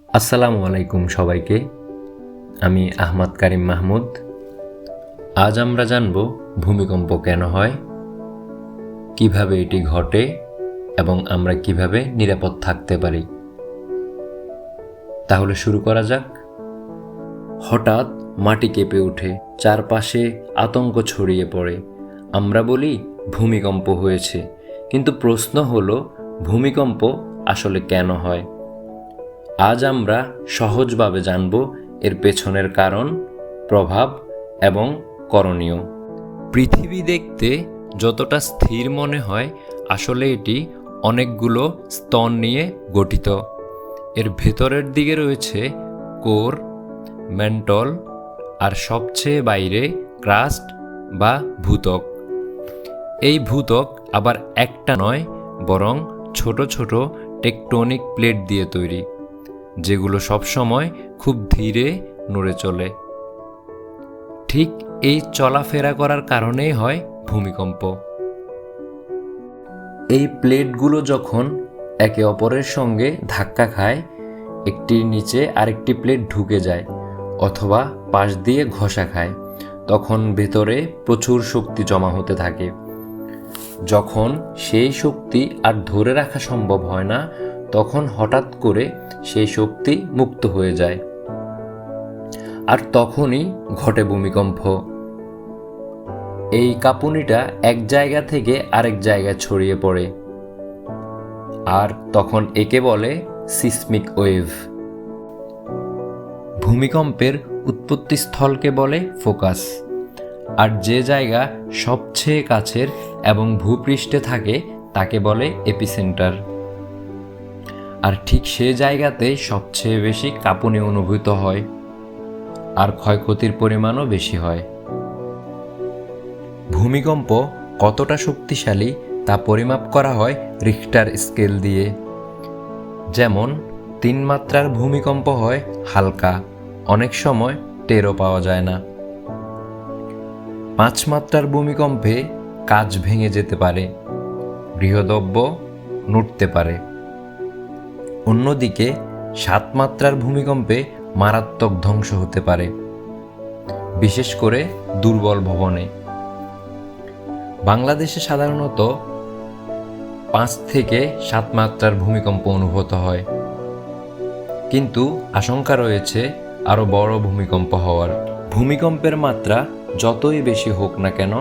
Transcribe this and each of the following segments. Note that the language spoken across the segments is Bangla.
আসসালামু আলাইকুম সবাইকে। আমি আহমদ কারিম মাহমুদ। আজ আমরা জানব ভূমিকম্প কেন হয়, কিভাবে এটি ঘটে এবং আমরা কিভাবে নিরাপদ থাকতে পারি। তাহলে শুরু করা যাক। হঠাৎ মাটি কেঁপে ওঠে, চারপাশে আতঙ্ক ছড়িয়ে পড়ে। আমরা বলি ভূমিকম্প হয়েছে, কিন্তু প্রশ্ন হলো ভূমিকম্প আসলে কেন হয়। আজ আমরা সহজভাবে জানব এর পেছনের কারণ, প্রভাব এবং করণীয়। পৃথিবী দেখতে যতটা স্থির মনে হয়, আসলে এটি অনেকগুলো স্তর নিয়ে গঠিত। এর ভেতরের দিকে রয়েছে কোর, ম্যান্টল আর সবচেয়ে বাইরে ক্রাস্ট বা ভূত্বক। এই ভূত্বক আবার একটা নয়, বরং ছোট ছোট টেকটোনিক প্লেট দিয়ে তৈরি, যেগুলো সবসময় খুব ধীরে নড়ে চলে। ঠিক এই চলাফেরা করার কারণেই হয় ভূমিকম্প। এই প্লেটগুলো যখন একে অপরের সঙ্গে ধাক্কা খায়, একটির নিচে আরেকটি প্লেট ঢুকে যায় অথবা পাশ দিয়ে ঘষা খায়, তখন ভেতরে প্রচুর শক্তি জমা হতে থাকে। যখন সেই শক্তি আর ধরে রাখা সম্ভব হয় না, তখন হঠাৎ করে সেই শক্তি মুক্ত হয়ে যায়, আর তখনই ঘটে ভূমিকম্প। এই কাঁপুনিটা এক জায়গা থেকে আরেক জায়গায় ছড়িয়ে পড়ে, আর তখন একে বলে সিসমিক ওয়েভ। ভূমিকম্পের উৎপত্তিস্থলকে বলে ফোকাস, আর যে জায়গা সবচেয়ে কাছের এবং ভূপৃষ্ঠে থাকে তাকে বলে এপিসেন্টার। আর ঠিক সে জায়গাতে সবচেয়ে বেশি কাঁপুনি অনুভূত হয়, আর ক্ষয়ক্ষতির পরিমাণও বেশি হয়। ভূমিকম্প কতটা শক্তিশালী তা পরিমাপ করা হয় রিখটার স্কেল দিয়ে। যেমন 3 মাত্রার ভূমিকম্প হয় হালকা, অনেক সময় টেরও পাওয়া যায় না। 5 মাত্রার ভূমিকম্পে কাঁচ ভেঙে যেতে পারে, গৃহদ্রব্য নড়তে পারে। অন্যদিকে 7 মাত্রার ভূমিকম্পে মারাত্মক ধ্বংস হতে পারে, বিশেষ করে দুর্বল ভবনে। বাংলাদেশে সাধারণত 5 থেকে 7 মাত্রার ভূমিকম্প অনুভূত হয়, কিন্তু আশঙ্কা রয়েছে আরও বড় ভূমিকম্প হওয়ার। ভূমিকম্পের মাত্রা যতই বেশি হোক না কেন,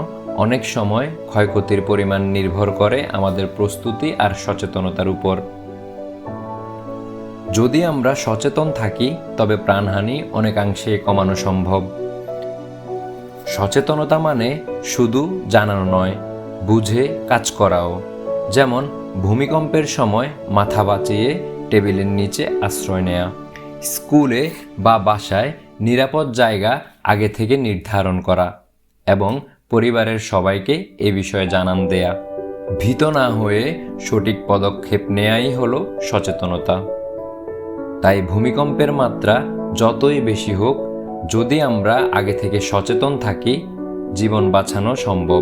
অনেক সময় ক্ষয়ক্ষতির পরিমাণ নির্ভর করে আমাদের প্রস্তুতি আর সচেতনতার উপর। যদি আমরা সচেতন থাকি, তবে প্রাণহানি অনেকাংশে কমানো সম্ভব। সচেতনতা মানে শুধু জানানো নয়, বুঝে কাজ করাও। যেমন ভূমিকম্পের সময় মাথা বাঁচিয়ে টেবিলের নিচে আশ্রয় নেয়া, স্কুলে বা বাসায় নিরাপদ জায়গা আগে থেকে নির্ধারণ করা এবং পরিবারের সবাইকে এ বিষয়ে জানান দেয়া। ভীত না হয়ে সঠিক পদক্ষেপ নেয়াই হলো সচেতনতা। তাই ভূমিকম্পের মাত্রা যতই বেশি হোক, যদি আমরা আগে থেকে সচেতন থাকি, জীবন বাঁচানো সম্ভব।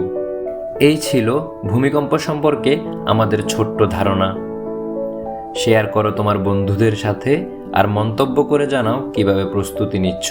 এই ছিল ভূমিকম্প সম্পর্কে আমাদের ছোট্ট ধারণা। শেয়ার করো তোমার বন্ধুদের সাথে, আর মন্তব্য করে জানাও কিভাবে প্রস্তুতি নিচ্ছ।